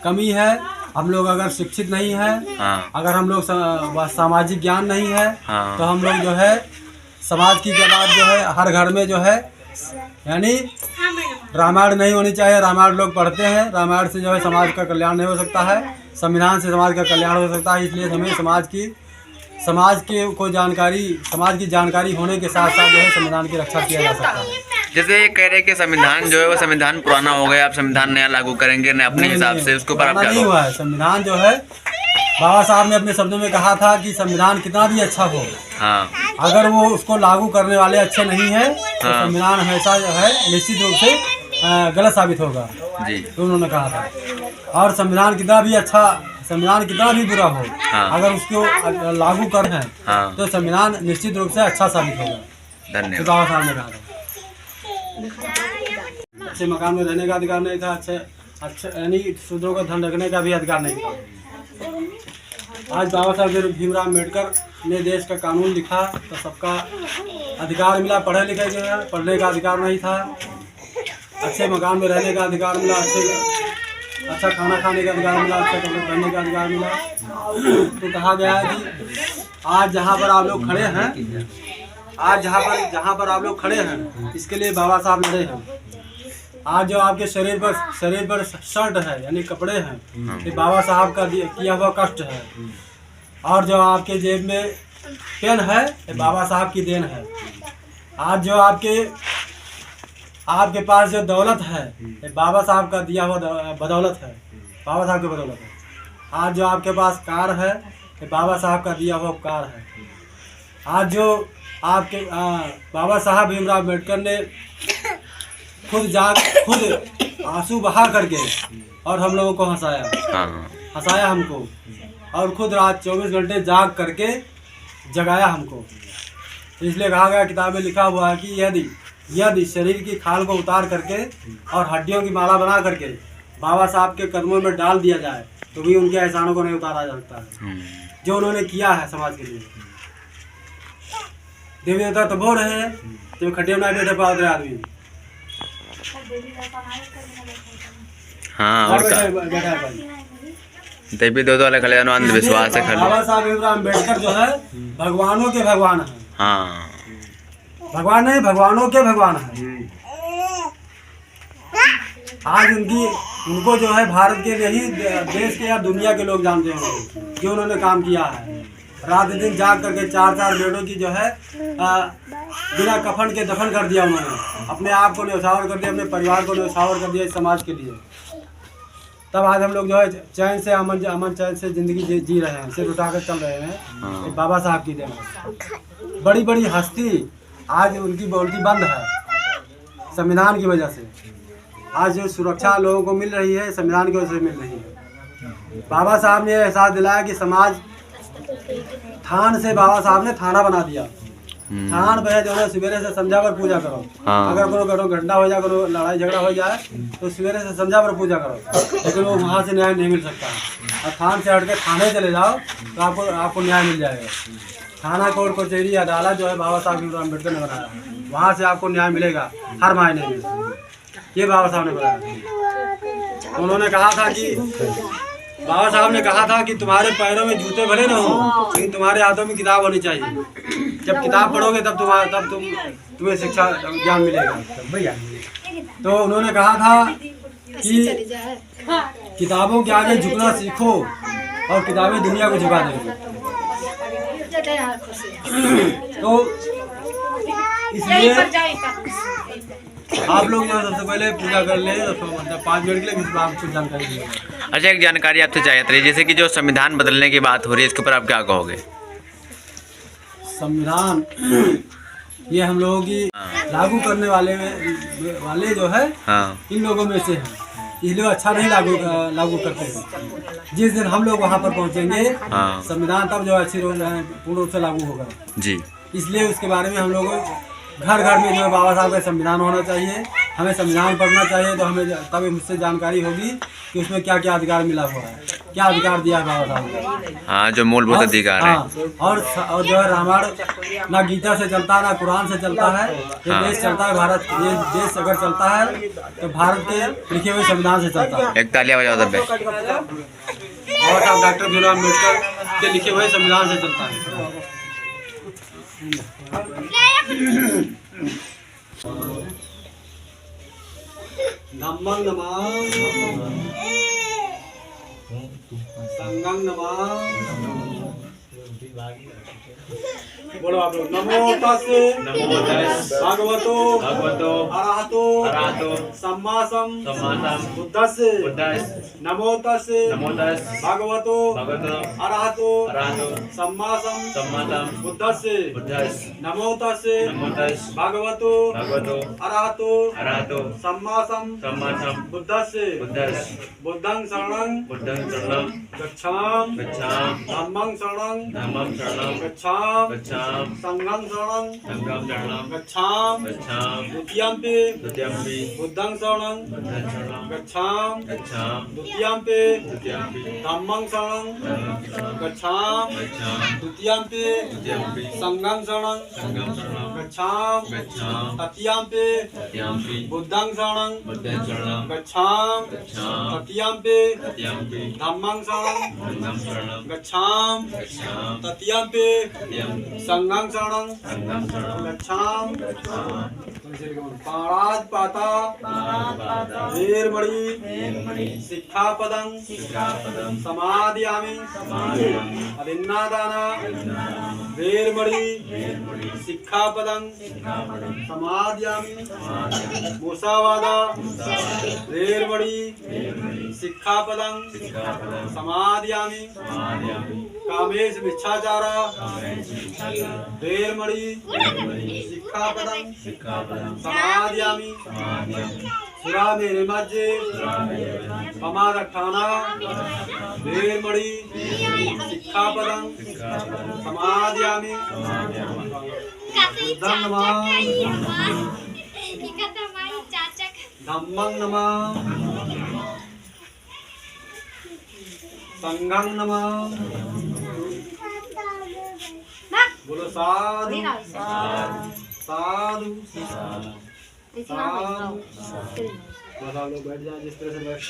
कमी है। हम लोग अगर शिक्षित नहीं है, अगर हम लोग सामाजिक ज्ञान नहीं है, तो हम लोग जो है समाज की बात जो है हर घर में जो है, यानी रामायण नहीं होनी चाहिए। रामायण लोग पढ़ते हैं, रामायण से जो है समाज का कल्याण नहीं हो सकता है, संविधान से समाज का कल्याण हो सकता है। इसलिए हमें समाज की जानकारी होने के साथ साथ जो है संविधान की रक्षा किया जा सकता है। जैसे ये कह रहे हैं कि संविधान जो है वो संविधान पुराना हो गया, आप संविधान नया लागू करेंगे न अपने हिसाब से, उसके ऊपर आप क्या नहीं हुआ है। संविधान जो है बाबा साहब ने अपने शब्दों में कहा था कि संविधान कितना भी अच्छा हो, अगर वो उसको लागू करने वाले अच्छे नहीं है तो संविधान हमेशा जो है निश्चित रूप से गलत साबित होगा जी, तो उन्होंने कहा था। और संविधान कितना भी बुरा हो, अगर उसको लागू कर हैं तो संविधान निश्चित रूप से अच्छा साबित होगा। धन्यवाद। बाबा साहब ने कहा था अच्छे मकान में रहने का अधिकार नहीं था, अच्छे यानी शूद्रों का धन रखने का भी अधिकार नहीं था। आज बाबा साहब भीमराव अम्बेडकर ने देश का कानून लिखा तो सबका अधिकार मिला, पढ़े लिखे जो है पढ़ने का अधिकार नहीं था, अच्छे मकान में रहने का अधिकार मिला, अच्छा खाना खाने का अधिकार मिला, अच्छा कपड़े पहनने का अधिकार मिला। तो कहा गया है कि आज जहाँ पर आप लोग खड़े हैं, इसके लिए बाबा साहब लड़े हैं। आज जो आपके शरीर पर शर्ट है यानी कपड़े हैं, ये बाबा साहब का किया हुआ कष्ट है। और जो आपके जेब में पेन है, ये बाबा साहब की देन है। आज जो आपके पास जो दौलत है, ये बाबा साहब का दिया हुआ बदौलत है, बाबा साहब की बदौलत है। आज जो आपके पास कार है, ये बाबा साहब का दिया हुआ कार है। आज जो आपके बाबा साहब भीमराव अम्बेडकर ने खुद आंसू बहा करके और हम लोगों को हंसाया हमको, और खुद रात 24 घंटे जाग करके जगाया हमको। इसलिए कहा गया, किताब में लिखा हुआ है कि यदि शरीर की खाल को उतार करके और हड्डियों की माला बना करके बाबा साहब के कदमों में डाल दिया जाए तो भी उनके एहसानों को नहीं उतारा जा सकता है जो उन्होंने किया है समाज के लिए। देवी देवता तो बोल रहे हैं, तो खटिया में बैठे पाओ आदमी और देवी देवता वाले खड़े अंधविश्वास है। बाबा साहब भीमराव अम्बेडकर जो है भगवानों के भगवान है, भगवान नहीं भगवानों के भगवान है। आज उनको जो है भारत के नहीं देश के या दुनिया के लोग जानते हैं जो उन्होंने काम किया है। रात दिन जाग करके 4 बेटों की जो है बिना कफन के दफन कर दिया उन्होंने, अपने आप को न्यौछावर कर दिया, अपने परिवार को न्यौछावर कर दिया इस समाज के लिए। तब आज हम लोग जो है चैन से अमन चैन से जिंदगी जी रहे हैं, सिर उठाकर चल रहे हैं। बाबा साहब की देन, बड़ी हस्ती आज उनकी बोलती बंद है संविधान की वजह से। आज जो सुरक्षा लोगों को मिल रही है संविधान की वजह से मिल रही है। बाबा साहब ने एहसास दिलाया कि समाज थान से बाबा साहब ने थाना बना दिया। थान पे जो है सवेरे से संध्या पर पूजा करो, अगर कोनो घटना हो जाए, कोनो लड़ाई झगड़ा हो जाए तो सवेरे से संध्या पर पूजा करो, लेकिन वो वहाँ से न्याय नहीं मिल सकता। और थान से हट के थाने चले जाओ तो आपको न्याय मिल जाएगा। थाना कोर्ट कचहरी अदालत जो है बाबा साहब भीमराव अम्बेडकर ने बनाया, वहाँ से आपको न्याय मिलेगा हर महीने में। ये बाबा साहब ने बताया। उन्होंने कहा था कि बाबा साहब ने कहा था कि तुम्हारे पैरों में जूते भले न हो, लेकिन तुम्हारे हाथों में किताब होनी चाहिए। जब किताब पढ़ोगे तब तुम्हें शिक्षा ज्ञान मिलेगा भैया। तो उन्होंने कहा था कि किताबों के आगे झुकना सीखो और किताबें दुनिया को झुका देंगी। तो इसलिए आप लोग जो सबसे पहले पूजा कर ले, मतलब 5 मिनट के लिए कुछ जानकारी दी। अच्छा, एक जानकारी आपसे चाहिए थी, जैसे कि जो संविधान बदलने की बात हो रही है, इसके ऊपर आप क्या कहोगे? संविधान ये हम लोगों की लागू करने वाले जो है इन लोगों में से हैं, इसलिए अच्छा नहीं लागू करते हैं। जिस दिन हम लोग वहाँ पर पहुँचेंगे संविधान तब जो अच्छी पूर्ण रूप से लागू होगा जी। इसलिए उसके बारे में हम लोग घर में जो है बाबा साहब का संविधान होना चाहिए, हमें संविधान पढ़ना चाहिए, तो हमें तब मुझसे जानकारी होगी कि उसमें क्या क्या अधिकार मिला हुआ है। क्या अधिकार दिया है बाबा साहब ने। हाँ, जो मूलभूत अधिकार है। हाँ, और जो है रामायण ना गीता से चलता है ना कुरान से चलता है। ये हाँ। देश चलता है भारत, ये देश अगर चलता है तो भारत के लिखे हुए संविधान से चलता है। एक तालियां बजाओ तब पे। और साहब डॉक्टर भीमराव अम्बेडकर के लिखे हुए संविधान से चलता है। धम्मं नमामि संघं नमामि। बोलो आप लोग। नमो तस्से भगवतो अरहतो सम्मा बुद्धस्से। नमो तस्से भगवतो अरहतो सम्मा बुद्धस्से। नमो तस्से भगवतो अरहतो सम्मा बुद्धस्से। बुद्धं शरणं गच्छामि धम्मं शरणं गच्छामि संघं शरणं गच्छामि द्वितीयंपि बुद्धं शरणं गच्छामि द्वितीयंपि धम्मं शरणं गच्छामि द्वितीयंपि संघं शरणं गच्छामि तृतीयंपि बुद्धं शरणं गच्छामि तृतीयंपि धम्मं शरणं गच्छामि तृतीयंपि संघं शरणं गच्छामि। पाणातिपाता वीरमणि सिक्खापदं समादयामि। अदिन्नादाना वीरमणि सिक्खापदं समादयामि। मुसावादा वीरमणि सिक्खापदं समादयामि। कामेश मिच्छाचारा वीरमणि सिक्खापदं समादयामि। सुरामेरे मज्जे पमादट्ठाना वीरमणि सिक्खापदं समादयामि। बुद्धं नमामि धम्मं नमामि संघं नमामि। बोलो साधु साधु साधु। बस आप लोग बैठ जाए जिस तरह से बैठ।